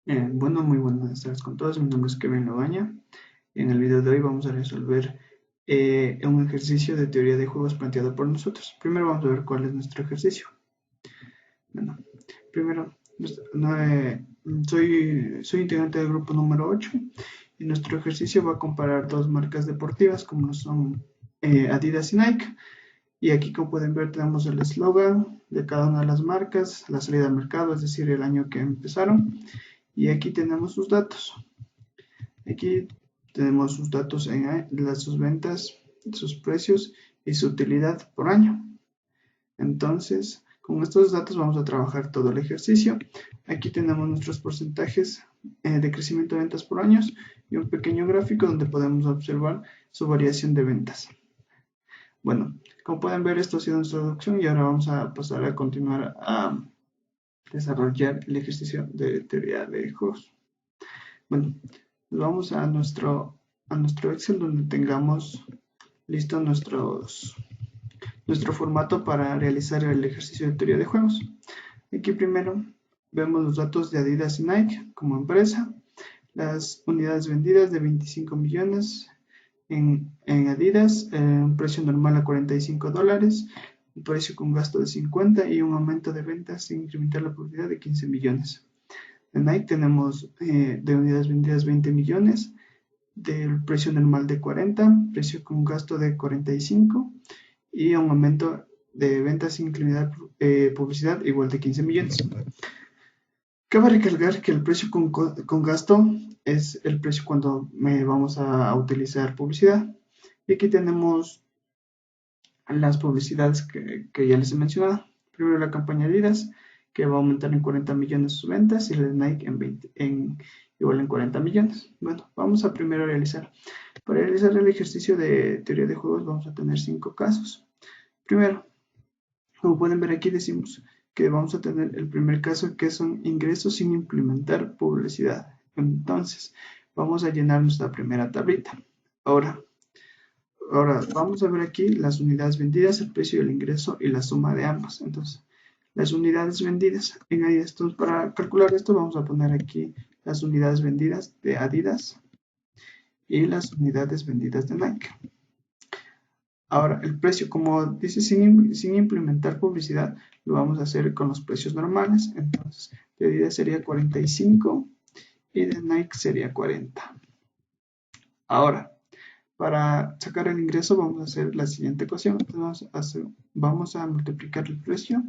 Bueno, muy buenas tardes con todos. Mi nombre es Kevin Lobaña. En el video de hoy vamos a resolver un ejercicio de teoría de juegos planteado por nosotros. Primero vamos a ver cuál es nuestro ejercicio. Bueno, primero, soy integrante del grupo número 8 y nuestro ejercicio va a comparar dos marcas deportivas como son Adidas y Nike. Y aquí, como pueden ver, tenemos el eslogan de cada una de las marcas, la salida al mercado, es decir, el año que empezaron. Y aquí tenemos sus datos. Aquí tenemos sus datos en sus ventas, sus precios y su utilidad por año. Entonces, con estos datos vamos a trabajar todo el ejercicio. Aquí tenemos nuestros porcentajes de crecimiento de ventas por años y un pequeño gráfico donde podemos observar su variación de ventas. Bueno, como pueden ver, esto ha sido nuestra introducción y ahora vamos a pasar a continuar a desarrollar el ejercicio de teoría de juegos. Bueno, vamos a nuestro Excel donde tengamos listo nuestro formato para realizar el ejercicio de teoría de juegos. Aquí primero vemos los datos de Adidas y Nike como empresa, las unidades vendidas de 25 millones en Adidas, un precio normal a $45, un precio con gasto de 50 y un aumento de ventas sin incrementar la propiedad de 15 millones. En Nike tenemos de unidades vendidas 20 millones, del precio normal de 40, precio con gasto de 45 y un aumento de ventas sin incrementar publicidad igual de 15 millones. Cabe recalcar que el precio con gasto es el precio cuando vamos a utilizar publicidad. Y aquí tenemos las publicidades que ya les he mencionado. Primero la campaña Adidas, que va a aumentar en 40 millones sus ventas, y la de Nike igual en 40 millones. Bueno, vamos a primero realizar. Para realizar el ejercicio de teoría de juegos vamos a tener 5 casos. Primero, como pueden ver aquí decimos que vamos a tener el primer caso que son ingresos sin implementar publicidad. Entonces, vamos a llenar nuestra primera tablita. Ahora vamos a ver aquí las unidades vendidas, el precio del ingreso y la suma de ambas. Entonces, las unidades vendidas en Adidas. Entonces, para calcular esto vamos a poner aquí las unidades vendidas de Adidas y las unidades vendidas de Nike. Ahora, el precio, como dice sin implementar publicidad, lo vamos a hacer con los precios normales. Entonces, de Adidas sería 45 y de Nike sería 40. Ahora, para sacar el ingreso vamos a hacer la siguiente ecuación. Entonces, vamos a multiplicar el precio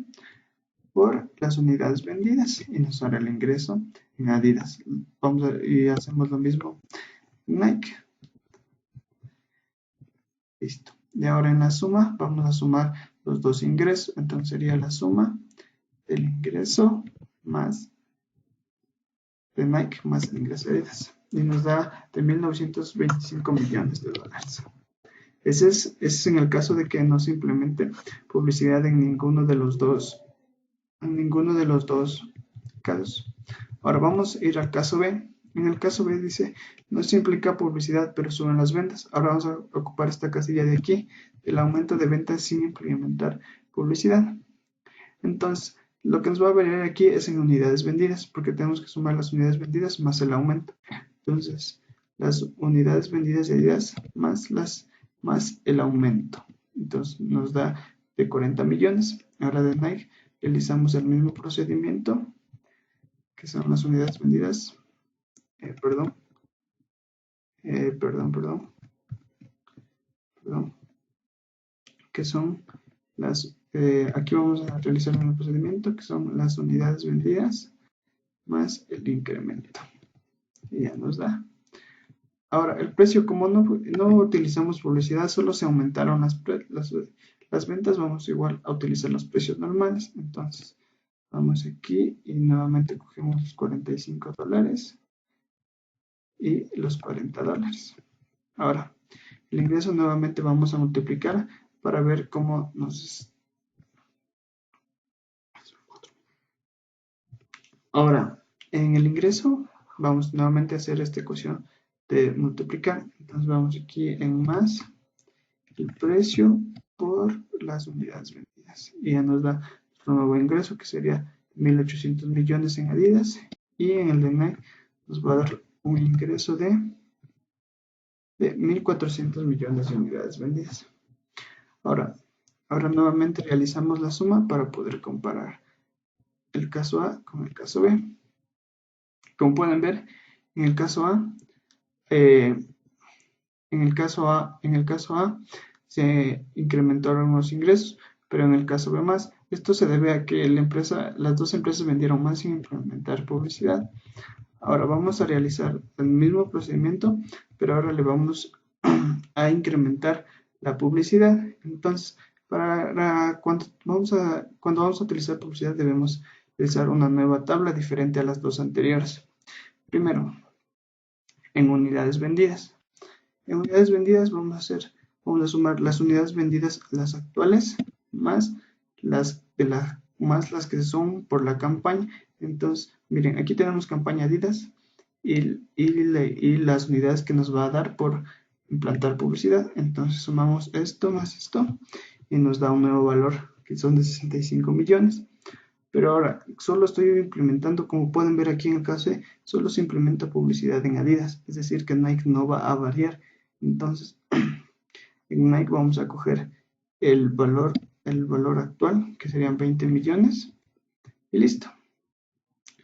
por las unidades vendidas y nos dará el ingreso en Adidas. Y hacemos lo mismo en Nike. Listo. Y ahora en la suma vamos a sumar los dos ingresos. Entonces sería la suma del ingreso más de Nike más el ingreso de Adidas. Y nos da de 1.925 millones de dólares. Ese es en el caso de que no se implemente publicidad en ninguno de los dos casos. Ahora vamos a ir al caso B. En el caso B dice, no se implica publicidad, pero suben las ventas. Ahora vamos a ocupar esta casilla de aquí, el aumento de ventas sin implementar publicidad. Entonces, lo que nos va a variar aquí es en unidades vendidas, porque tenemos que sumar las unidades vendidas más el aumento. Entonces, las unidades vendidas de Adidas más el aumento. Entonces, nos da de 40 millones. Ahora de Nike realizamos el mismo procedimiento, que son las unidades vendidas, perdón, que son aquí vamos a realizar un procedimiento que son las unidades vendidas más el incremento. Y ya nos da. Ahora, el precio, como no utilizamos publicidad, solo se aumentaron las ventas, vamos igual a utilizar los precios normales. Entonces, vamos aquí y nuevamente cogemos los $45 y los $40. Ahora, el ingreso nuevamente vamos a multiplicar para ver cómo nos... Ahora, en el ingreso vamos nuevamente a hacer esta ecuación de multiplicar. Entonces vamos aquí en más el precio por las unidades vendidas. Y ya nos da nuestro nuevo ingreso que sería 1.800 millones en Adidas y en el de Nike nos va a dar un ingreso de 1.400 millones de unidades vendidas. Ahora nuevamente realizamos la suma para poder comparar el caso A con el caso B. Como pueden ver, en el caso A, eh, en el caso A se incrementaron los ingresos, pero en el caso B más. Esto se debe a que las dos empresas vendieron más sin implementar publicidad. Ahora vamos a realizar el mismo procedimiento, pero ahora le vamos a incrementar la publicidad. Entonces, cuando vamos a utilizar publicidad, debemos utilizar una nueva tabla diferente a las dos anteriores. Primero, en unidades vendidas. En unidades vendidas vamos a sumar las unidades vendidas, las actuales, más las que son por la campaña. Entonces, miren, aquí tenemos campaña Adidas y las unidades que nos va a dar por implantar publicidad. Entonces sumamos esto más esto y nos da un nuevo valor que son de 65 millones. Pero ahora solo estoy implementando, como pueden ver aquí en el caso E, solo se implementa publicidad en Adidas, es decir que Nike no va a variar. Entonces en Nike vamos a coger el valor actual, que serían 20 millones, y listo.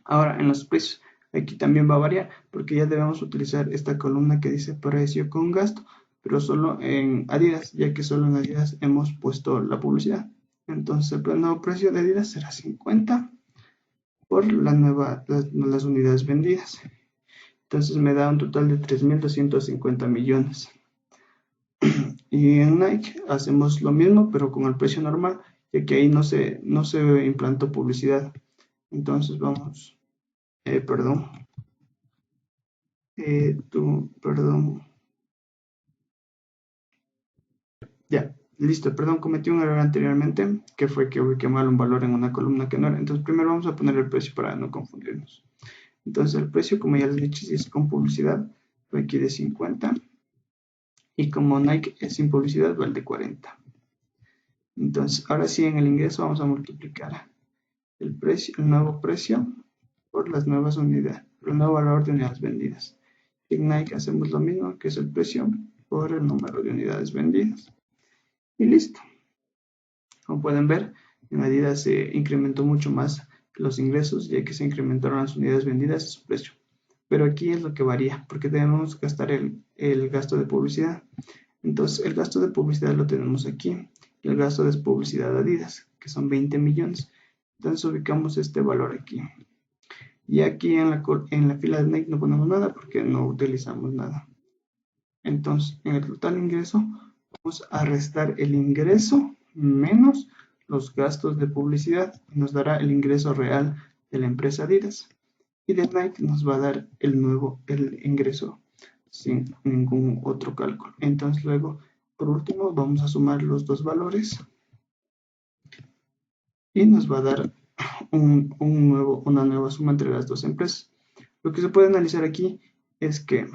Ahora en los precios, aquí también va a variar, porque ya debemos utilizar esta columna que dice precio con gasto, pero solo en Adidas, ya que solo en Adidas hemos puesto la publicidad. Entonces el nuevo precio de Adidas será 50 por las unidades vendidas. Entonces me da un total de 3.250 millones. Y en Nike hacemos lo mismo, pero con el precio normal, ya que ahí no se implantó publicidad. Entonces vamos, perdón, perdón, ya, listo, perdón, cometí un error anteriormente, que fue que ubiqué mal un valor en una columna que no era. Entonces primero vamos a poner el precio para no confundirnos. Entonces el precio, como ya les he dicho, si es con publicidad, fue aquí de 50. Y como Nike es sin publicidad, va el de 40. Entonces, ahora sí, en el ingreso vamos a multiplicar el nuevo precio por las nuevas unidades, por el nuevo valor de unidades vendidas. En Nike hacemos lo mismo, que es el precio por el número de unidades vendidas. Y listo. Como pueden ver, en Adidas se incrementó mucho más los ingresos, ya que se incrementaron las unidades vendidas y su precio. Pero aquí es lo que varía, porque debemos gastar el gasto de publicidad. Entonces, el gasto de publicidad lo tenemos aquí, y el gasto de publicidad de Adidas, que son 20 millones. Entonces, ubicamos este valor aquí. Y aquí en la fila de Nike no ponemos nada porque no utilizamos nada. Entonces, en el total ingreso, vamos a restar el ingreso menos los gastos de publicidad y nos dará el ingreso real de la empresa Adidas. Y de Nike nos va a dar el ingreso sin ningún otro cálculo. Entonces luego, por último, vamos a sumar los dos valores y nos va a dar una nueva suma entre las dos empresas. Lo que se puede analizar aquí es que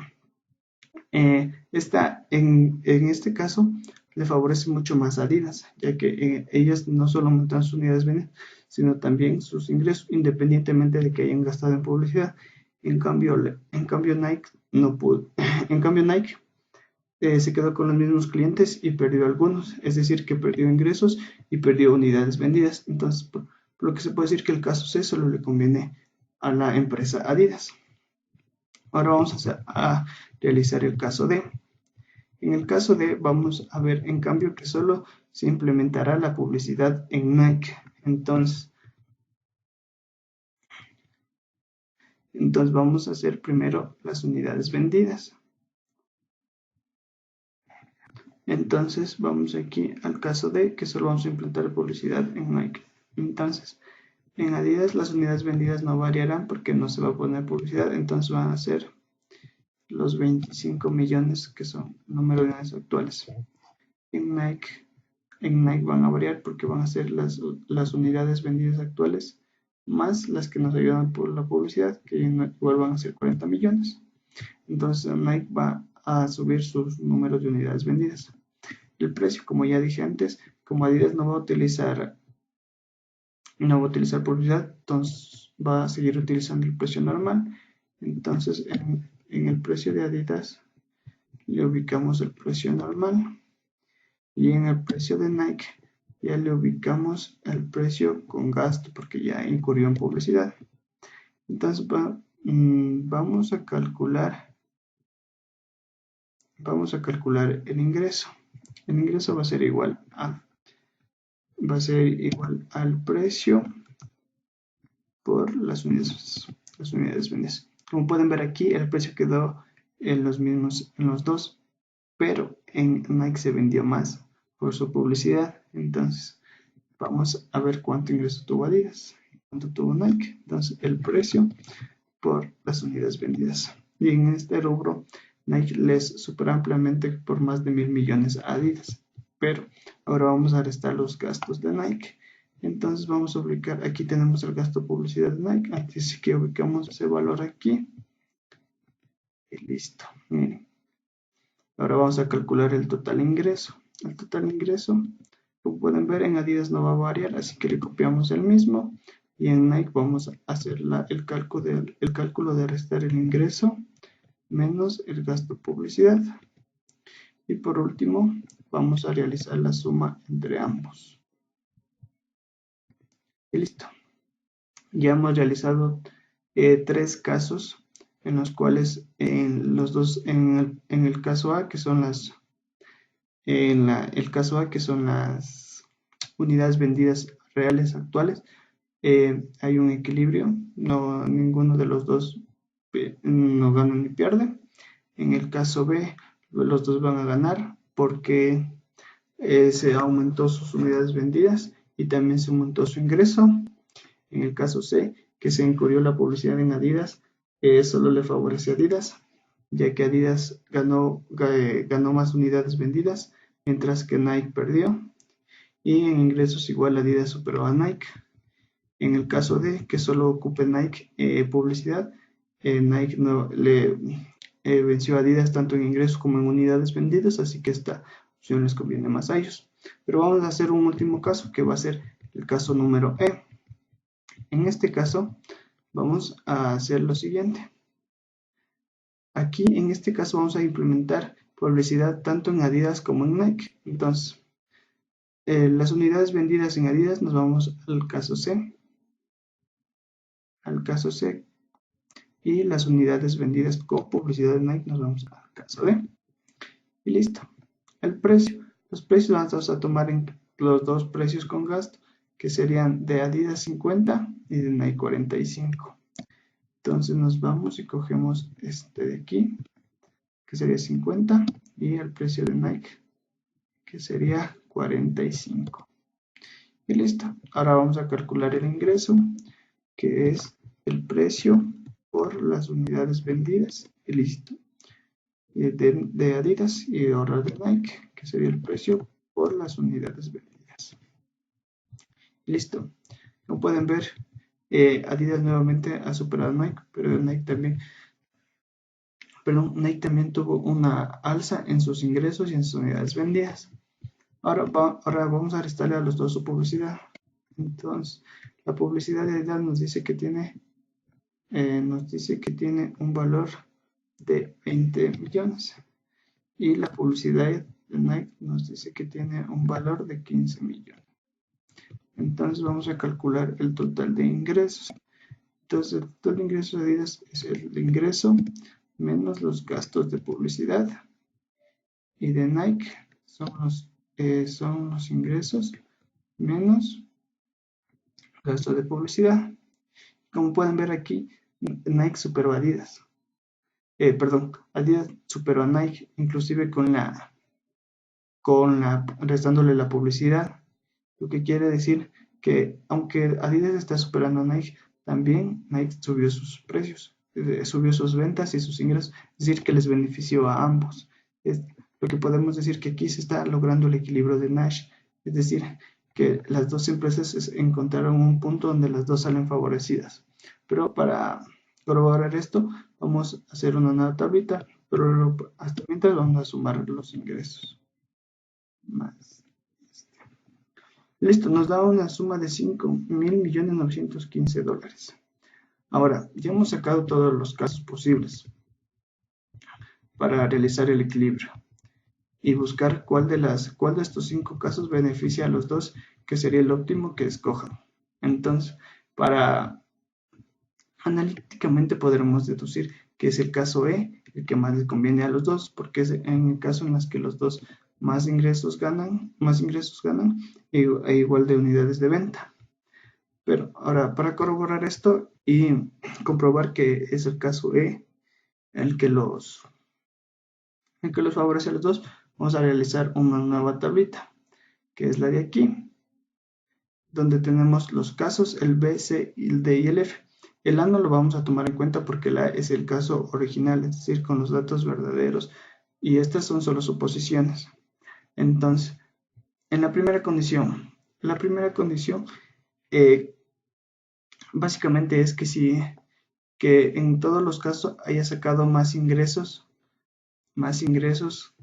en este caso le favorece mucho más a Adidas, ya que ellas no solo aumentan sus unidades vendidas, sino también sus ingresos, independientemente de que hayan gastado en publicidad. En cambio Nike no pudo. En cambio Nike se quedó con los mismos clientes y perdió algunos, es decir, que perdió ingresos y perdió unidades vendidas. Entonces, por lo que se puede decir que el caso C solo le conviene a la empresa Adidas. Ahora vamos a realizar el caso D. En el caso D vamos a ver en cambio que solo se implementará la publicidad en Nike. Entonces vamos a hacer primero las unidades vendidas. Entonces vamos aquí al caso D, que solo vamos a implementar publicidad en Nike. Entonces, en Adidas las unidades vendidas no variarán porque no se va a poner publicidad, entonces van a ser los 25 millones que son el número de unidades actuales. En Nike van a variar porque van a ser las unidades vendidas actuales más las que nos ayudan por la publicidad, que igual van a ser 40 millones. Entonces Nike va a subir sus números de unidades vendidas. El precio, como ya dije antes, como Adidas no va a utilizar publicidad, entonces va a seguir utilizando el precio normal. Entonces en el precio de Adidas le ubicamos el precio normal y en el precio de Nike ya le ubicamos el precio con gasto porque ya incurrió en publicidad. Entonces vamos a calcular el ingreso. El ingreso va a ser igual al precio por las unidades vendidas. Como pueden ver aquí, el precio quedó en los mismos en los dos, pero en Nike se vendió más por su publicidad. Entonces vamos a ver cuánto ingreso tuvo Adidas, cuánto tuvo Nike. Entonces el precio por las unidades vendidas. Y en este rubro Nike les supera ampliamente por más de 1.000 millones a Adidas. Pero ahora vamos a restar los gastos de Nike. Entonces vamos a ubicar, aquí tenemos el gasto de publicidad de Nike, antes que ubicamos ese valor aquí. Y listo. Miren. Ahora vamos a calcular el total ingreso. El total ingreso, como pueden ver, en Adidas no va a variar, así que le copiamos el mismo. Y en Nike vamos a hacer el cálculo de restar el ingreso menos el gasto de publicidad. Y por último, vamos a realizar la suma entre ambos. Y listo. Ya hemos realizado 3 casos en los cuales en el caso A, que son las unidades vendidas reales actuales, hay un equilibrio, ninguno de los dos no gana ni pierde. En el caso B, los dos van a ganar porque se aumentó sus unidades vendidas y también se aumentó su ingreso. En el caso C, que se incurrió la publicidad en Adidas, solo le favorece a Adidas, ya que Adidas ganó más unidades vendidas, mientras que Nike perdió. Y en ingresos igual Adidas superó a Nike. En el caso de que solo ocupe Nike publicidad, Nike no le venció a Adidas tanto en ingresos como en unidades vendidas, así que esta opción les conviene más a ellos. Pero vamos a hacer un último caso, que va a ser el caso número E. En este caso vamos a hacer lo siguiente. Aquí en este caso vamos a implementar publicidad tanto en Adidas como en Nike. Entonces, las unidades vendidas en Adidas nos vamos al caso C. Y las unidades vendidas con publicidad de Nike nos vamos al caso D. Y listo. El precio. Los precios vamos a tomar en los dos precios con gasto, que serían de Adidas 50 y de Nike 45. Entonces nos vamos y cogemos este de aquí, que sería 50, y el precio de Nike, que sería 45. Y listo. Ahora vamos a calcular el ingreso, que es el precio por las unidades vendidas. Y listo. De Adidas y ahora de Nike, que sería el precio por las unidades vendidas. Y listo. Como pueden ver, Adidas nuevamente ha superado a Nike, pero Nike también tuvo una alza en sus ingresos y en sus unidades vendidas. Ahora vamos a restarle a los dos su publicidad. Entonces, la publicidad de Adidas nos dice que tiene un valor de 20 millones. Y la publicidad de Nike nos dice que tiene un valor de 15 millones. Entonces vamos a calcular el total de ingresos. Entonces el total de ingresos de Adidas es el ingreso menos los gastos de publicidad. Y de Nike son los ingresos menos gastos de publicidad. Como pueden ver aquí, Nike superó a Adidas. Adidas superó a Nike, inclusive restándole la publicidad, lo que quiere decir que aunque Adidas está superando a Nike, también Nike subió sus precios, subió sus ventas y sus ingresos, es decir, que les benefició a ambos. Es lo que podemos decir que aquí se está logrando el equilibrio de Nash, es decir, que las dos empresas encontraron un punto donde las dos salen favorecidas. Pero para corroborar esto, vamos a hacer una nueva tablita, pero hasta mientras vamos a sumar los ingresos. Más Listo, nos da una suma de $5.915. Ahora, ya hemos sacado todos los casos posibles para realizar el equilibrio y buscar cuál de estos 5 casos beneficia a los dos, que sería el óptimo que escojan. Entonces, analíticamente podremos deducir que es el caso E el que más les conviene a los dos, porque es en el caso en los que los dos más ingresos ganan e igual de unidades de venta. Pero ahora, para corroborar esto y comprobar que es el caso E el que los favorece a los dos, vamos a realizar una nueva tablita, que es la de aquí, donde tenemos los casos, el B, C, el D y el F. El A no lo vamos a tomar en cuenta porque el A es el caso original, es decir, con los datos verdaderos, y estas son solo suposiciones. Entonces, en la primera condición básicamente es que en todos los casos haya sacado más ingresos,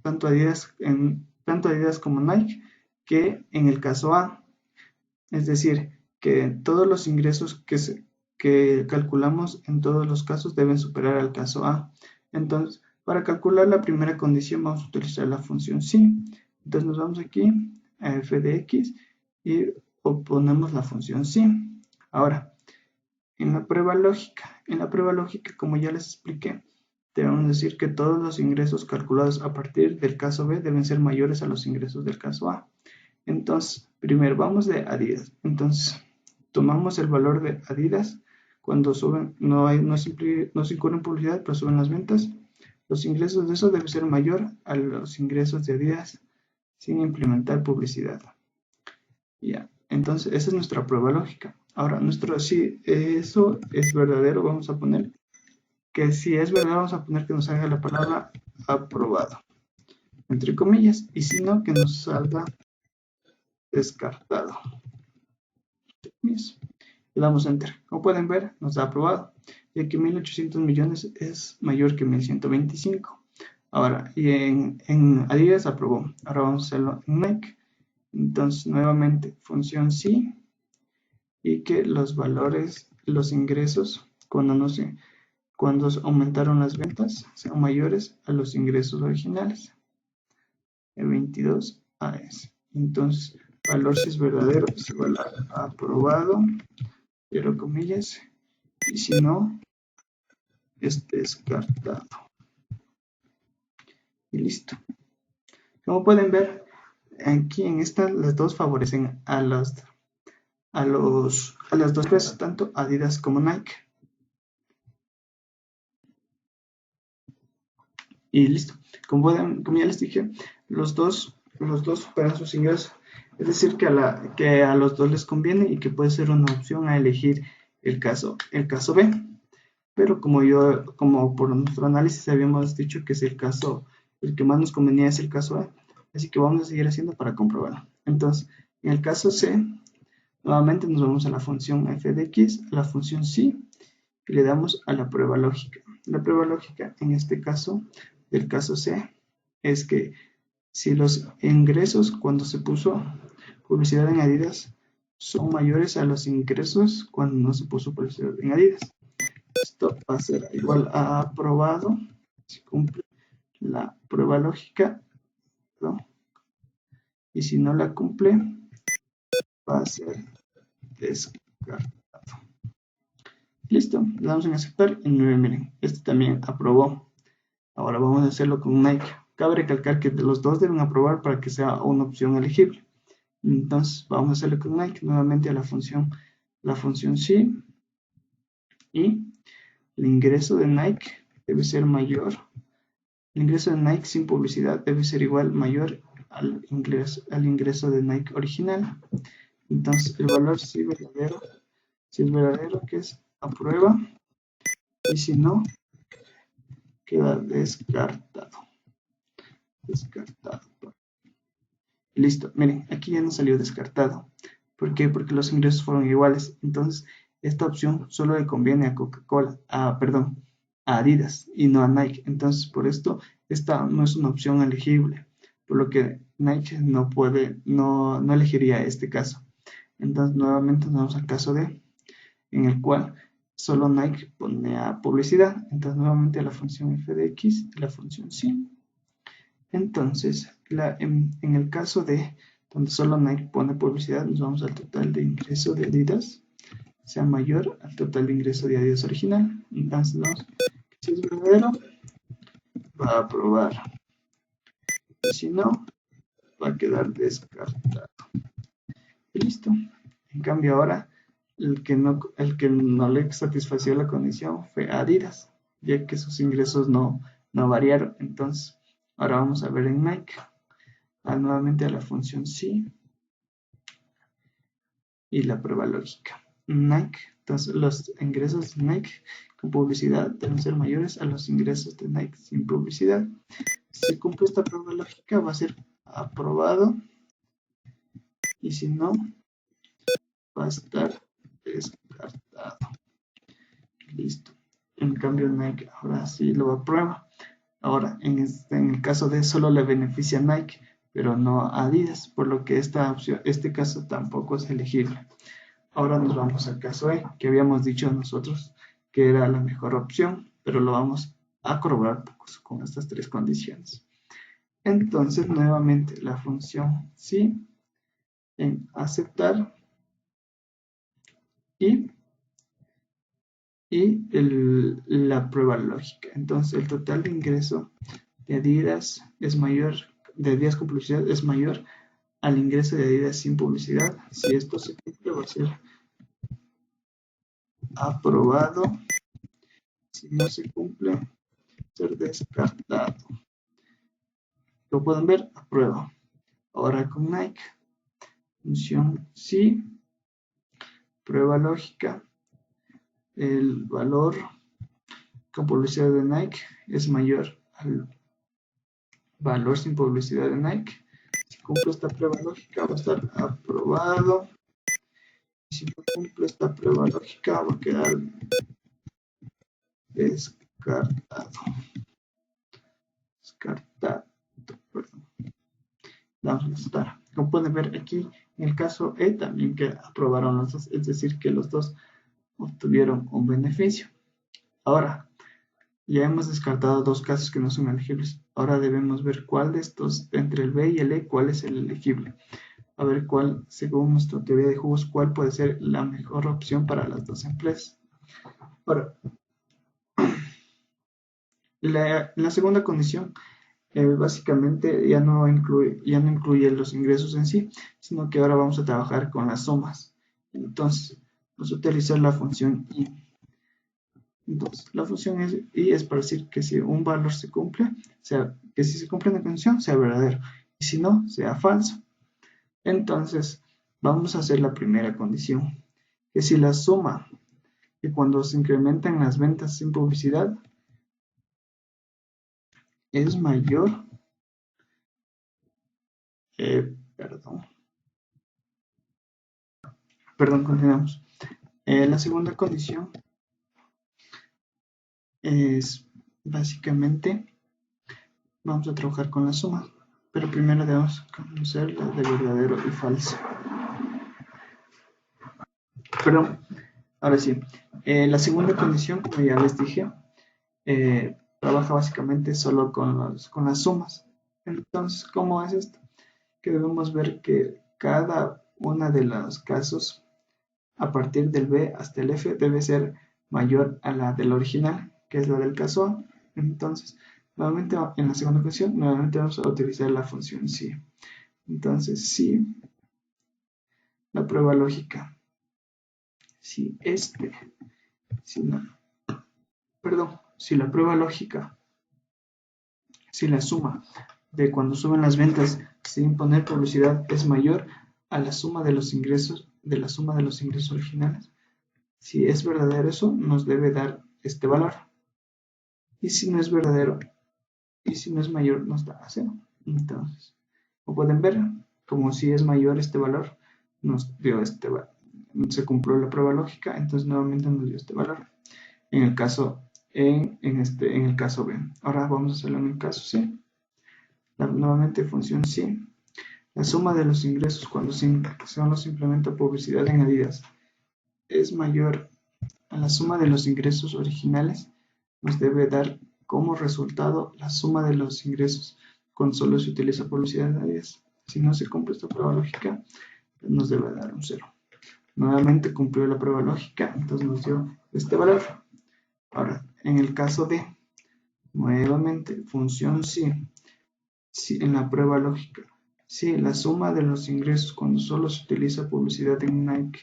tanto Adidas como Nike, que en el caso A. Es decir, que todos los ingresos que calculamos en todos los casos deben superar al caso A. Entonces, para calcular la primera condición vamos a utilizar la función sí. Entonces nos vamos aquí a f de x y obponemos la función sí. Ahora, en la prueba lógica, como ya les expliqué, debemos decir que todos los ingresos calculados a partir del caso B deben ser mayores a los ingresos del caso A. Entonces, primero vamos de Adidas. Entonces, tomamos el valor de Adidas cuando suben, no se incurre en publicidad, pero suben las ventas. Los ingresos de eso deben ser mayor a los ingresos de Adidas sin implementar publicidad. Ya, entonces esa es nuestra prueba lógica. Ahora, si eso es verdadero, vamos a poner que si es verdad, vamos a poner que nos salga la palabra aprobado, entre comillas, y si no, que nos salga descartado. Le damos enter. Como pueden ver, nos da aprobado, ya que 1.800 millones es mayor que 1.125. Ahora, y en Adidas aprobó. Ahora vamos a hacerlo en Nike. Entonces, nuevamente, función sí, y que los valores, los ingresos, cuando aumentaron las ventas, sean mayores a los ingresos originales. El 22 a ese. Entonces, valor si es verdadero es igual a aprobado, cierro comillas, y si no, es descartado. Y listo. Como pueden ver, aquí en esta las dos favorecen a las dos empresas, tanto Adidas como Nike. Y listo. Como ya les dije, los dos superan sus ingresos. Es decir, que a los dos les conviene y que puede ser una opción a elegir el caso B. Pero como por nuestro análisis habíamos dicho que es el que más nos convenía es el caso A. Así que vamos a seguir haciendo para comprobarlo. Entonces, en el caso C, nuevamente nos vamos a la función f de x, a la función sí, y le damos a la prueba lógica. La prueba lógica, en este caso, del caso C, es que si los ingresos cuando se puso publicidad en Adidas son mayores a los ingresos cuando no se puso publicidad en Adidas. Esto va a ser igual a aprobado si cumple la prueba lógica, ¿no? Y si no la cumple, va a ser descartado. Listo, le damos en aceptar y miren, este también aprobó. Ahora vamos a hacerlo con Nike. Cabe recalcar que los dos deben aprobar para que sea una opción elegible. Entonces vamos a hacerlo con Nike, nuevamente a la función sí, y el ingreso de Nike debe ser mayor. El ingreso de Nike sin publicidad debe ser mayor al ingreso de Nike original. Entonces el valor si es verdadero que es aprueba, y si no, queda descartado. Listo, miren, aquí ya nos salió descartado. ¿Por qué? Porque los ingresos fueron iguales. Entonces, esta opción solo le conviene a Coca-Cola, a Adidas y no a Nike. Entonces, por esto, esta no es una opción elegible, por lo que Nike no elegiría este caso. Entonces, nuevamente nos vamos al caso D, en el cual solo Nike ponía publicidad. Entonces nuevamente la función f de x y la función sí. Entonces en el caso de donde solo Nike pone publicidad, nos vamos al total de ingreso de Adidas sea mayor al total de ingreso de Adidas original. Entonces vamos, si es verdadero va a aprobar, y si no va a quedar descartado y listo. En cambio ahora el que no le satisfació la condición fue Adidas, ya que sus ingresos no variaron. Entonces ahora vamos a ver en Nike, nuevamente a la función sí y la prueba lógica. Nike, entonces los ingresos de Nike con publicidad deben ser mayores a los ingresos de Nike sin publicidad. Si cumple esta prueba lógica va a ser aprobado, y si no va a estar descartado. Listo. En cambio Nike ahora sí lo aprueba. Ahora en el caso de solo le beneficia a Nike pero no a Adidas, por lo que este caso tampoco es elegible. Ahora nos vamos al caso E, que habíamos dicho nosotros que era la mejor opción, pero lo vamos a corroborar con estas tres condiciones. Entonces, nuevamente, la función sí en aceptar y la prueba lógica. Entonces, el total de ingreso de Adidas es mayor, de Adidas con publicidad es mayor al ingreso de Adidas sin publicidad. Si esto se cumple, va a ser aprobado. Si no se cumple, ser descartado. Lo pueden ver, aprueba. Ahora con Nike, función sí, prueba lógica, el valor con publicidad de Nike es mayor al valor sin publicidad de Nike. Si cumple esta prueba lógica va a estar aprobado. Si no cumple esta prueba lógica va a quedar descartado. Perdón. Vamos a estar. Como pueden ver aquí, en el caso E también que aprobaron los dos, es decir, que los dos obtuvieron un beneficio. Ahora, ya hemos descartado dos casos que no son elegibles. Ahora debemos ver cuál de estos, entre el B y el E, cuál es el elegible. A ver cuál, según nuestra teoría de jugos, cuál puede ser la mejor opción para las dos empresas. Ahora, la segunda condición básicamente ya no incluye los ingresos en sí, sino que ahora vamos a trabajar con las sumas. Entonces, vamos a utilizar la función I. Entonces, la función I es para decir que si un valor se cumple, que si se cumple una condición, sea verdadero, y si no, sea falso. Entonces, vamos a hacer la primera condición, que si la suma, que cuando se incrementan las ventas sin publicidad, es mayor, continuamos. La segunda condición es básicamente, vamos a trabajar con la suma, pero primero debemos conocer la de verdadero y falso. Perdón, ahora sí. La segunda condición, como ya les dije, trabaja básicamente solo con las sumas. Entonces, ¿cómo es esto? Que debemos ver que cada una de los casos, a partir del B hasta el F, debe ser mayor a la del original, que es la del caso A. Entonces, nuevamente en la segunda condición, nuevamente vamos a utilizar la función si. Entonces, si la prueba lógica, si la prueba lógica, si la suma de cuando suben las ventas sin poner publicidad es mayor a la suma de los ingresos, originales, si es verdadero eso, nos debe dar este valor. Y si no es verdadero, y si no es mayor, nos da a 0. Entonces, como pueden ver, como si es mayor este valor, nos dio este valor. Se cumplió la prueba lógica, entonces nuevamente nos dio este valor. En el caso el caso B. Ahora vamos a hacerlo en el caso C. Nuevamente función sí. La suma de los ingresos cuando solo se implementa publicidad en Adidas es mayor a la suma de los ingresos originales nos debe dar como resultado la suma de los ingresos cuando solo se utiliza publicidad en Adidas. Si no se cumple esta prueba lógica, nos debe dar un 0. Nuevamente cumplió la prueba lógica, entonces nos dio este valor. Ahora, en el caso de, nuevamente, función si en la prueba lógica, si la suma de los ingresos cuando solo se utiliza publicidad en Nike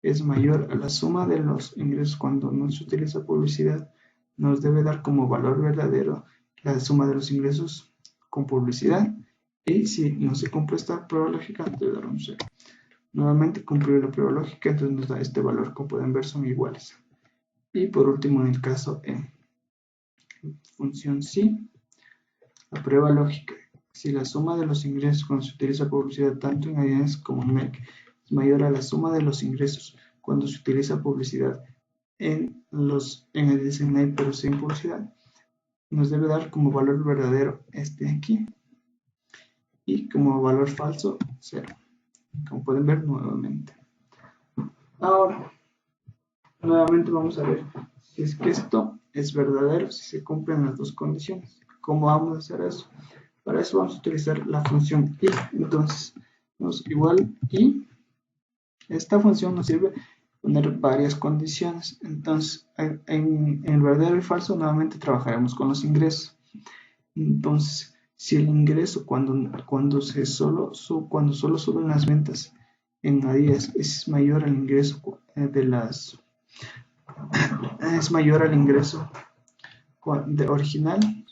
es mayor a la suma de los ingresos cuando no se utiliza publicidad, nos debe dar como valor verdadero la suma de los ingresos con publicidad, y si no se cumple esta prueba lógica, debe dar un 0. Nuevamente cumplió la prueba lógica, entonces nos da este valor. Como pueden ver, son iguales. Y por último, en el caso en función si, la prueba lógica, si la suma de los ingresos cuando se utiliza publicidad tanto en Adidas como en Nike es mayor a la suma de los ingresos cuando se utiliza publicidad en Adidas y Nike pero sin publicidad, nos debe dar como valor verdadero este aquí, y como valor falso 0, como pueden ver nuevamente. Ahora, nuevamente vamos a ver si es que esto es verdadero, si se cumplen las dos condiciones. ¿Cómo vamos a hacer eso? Para eso vamos a utilizar la función i. Entonces, igual i. Esta función nos sirve para poner varias condiciones. Entonces, en el verdadero y falso, nuevamente trabajaremos con los ingresos. Entonces, si el ingreso cuando solo suben las ventas en Adidas es mayor al ingreso original,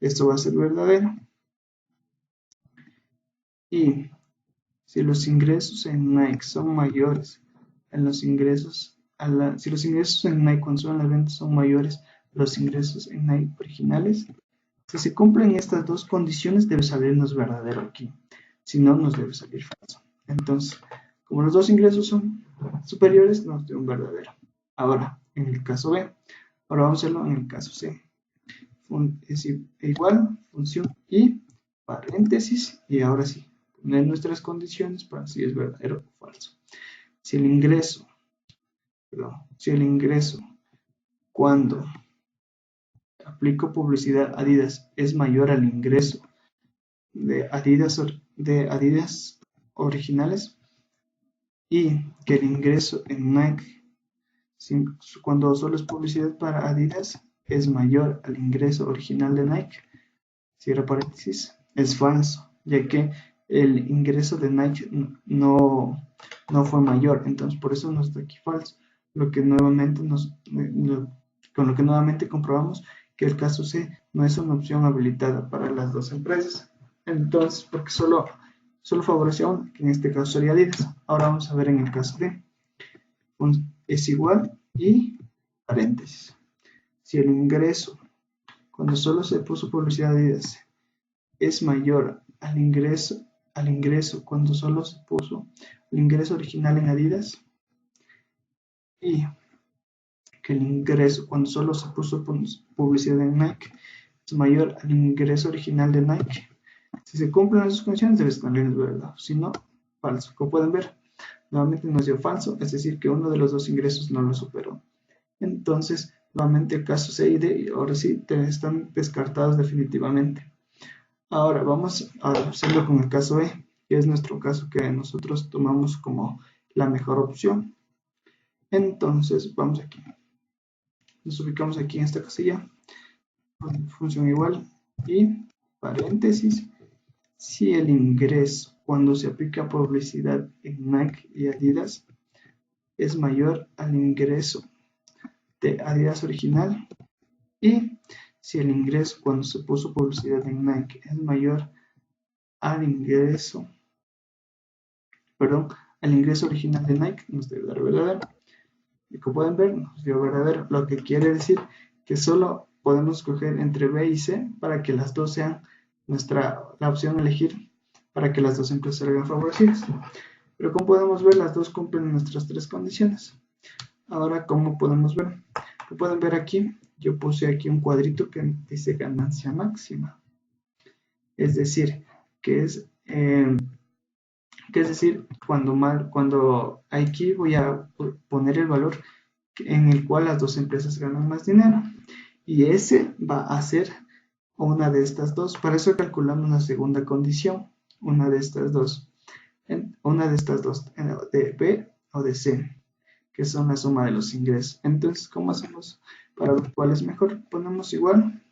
esto va a ser verdadero. Y si los ingresos en Nike son mayores a los ingresos si los ingresos en Nike cuando suben las ventas son mayores a los ingresos en Nike originales, si se cumplen estas dos condiciones debe salirnos verdadero aquí, si no nos debe salir falso. Entonces, como los dos ingresos son superiores, nos da un verdadero. Ahora, en el caso B, ahora vamos a hacerlo en el caso C. Es igual, función y paréntesis, y ahora sí, poner nuestras condiciones para si es verdadero o falso. Si el ingreso cuando aplico publicidad Adidas es mayor al ingreso de Adidas originales, y que el ingreso en Nike cuando solo es publicidad para Adidas es mayor al ingreso original de Nike, cierra paréntesis, es falso, ya que el ingreso de Nike no fue mayor, entonces por eso nos da aquí falso, con lo que nuevamente comprobamos que el caso C no es una opción habilitada para las dos empresas. Entonces, porque solo favorece a una, que en este caso sería Adidas. Ahora vamos a ver en el caso D. Es igual y paréntesis. Si el ingreso, cuando solo se puso publicidad Adidas, es mayor al ingreso cuando solo se puso el ingreso original en Adidas, y que el ingreso cuando solo se puso publicidad en Nike es mayor al ingreso original de Nike. Si se cumplen esas condiciones, debe estar en verdad. Si no, falso. Como pueden ver, nuevamente nos dio falso, es decir, que uno de los dos ingresos no lo superó. Entonces, nuevamente el caso C y D, ahora sí, están descartados definitivamente. Ahora vamos a hacerlo con el caso E, que es nuestro caso que nosotros tomamos como la mejor opción. Entonces, vamos aquí. Nos ubicamos aquí en esta casilla. Función igual y paréntesis. Si el ingreso cuando se aplica publicidad en Nike y Adidas es mayor al ingreso de Adidas original, y si el ingreso cuando se puso publicidad en Nike es mayor al ingreso original de Nike, nos debe dar verdadero. Y como pueden ver, nos dio verdadero, lo que quiere decir que solo podemos escoger entre B y C para que las dos sean la opción a elegir para que las dos empresas salgan favorecidas. Pero como podemos ver, las dos cumplen nuestras tres condiciones. Ahora, ¿cómo podemos ver? Como pueden ver aquí, yo puse aquí un cuadrito que dice ganancia máxima. Es decir, cuando aquí voy a poner el valor en el cual las dos empresas ganan más dinero. Y ese va a ser una de estas dos. Para eso calculamos una segunda condición, una de estas dos, de B o de C, que son la suma de los ingresos. Entonces, ¿cómo hacemos para ver cuál es mejor? Ponemos igual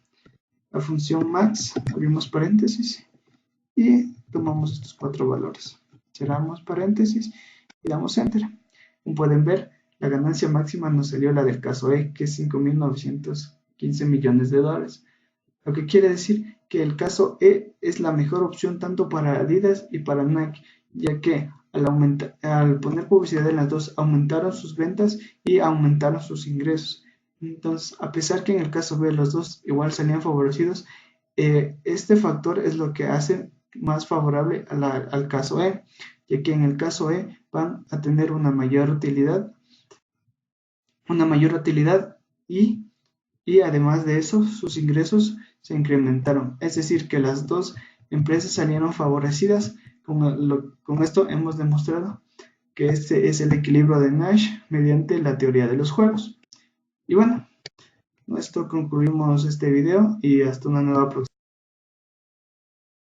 la función max, abrimos paréntesis y tomamos estos 4 valores. Cerramos paréntesis y damos enter. Como pueden ver, la ganancia máxima nos salió la del caso E, que es 5.915 millones de dólares. Lo que quiere decir que el caso E es la mejor opción tanto para Adidas y para Nike, ya que al poner publicidad en las dos aumentaron sus ventas y aumentaron sus ingresos. Entonces, a pesar que en el caso B los dos igual salían favorecidos, este factor es lo que hace más favorable al caso E, ya que en el caso E van a tener una mayor utilidad y además de eso sus ingresos se incrementaron. Es decir, que las dos empresas salieron favorecidas. Con esto hemos demostrado que este es el equilibrio de Nash mediante la teoría de los juegos. Y bueno, con esto concluimos este video y hasta una nueva próxima.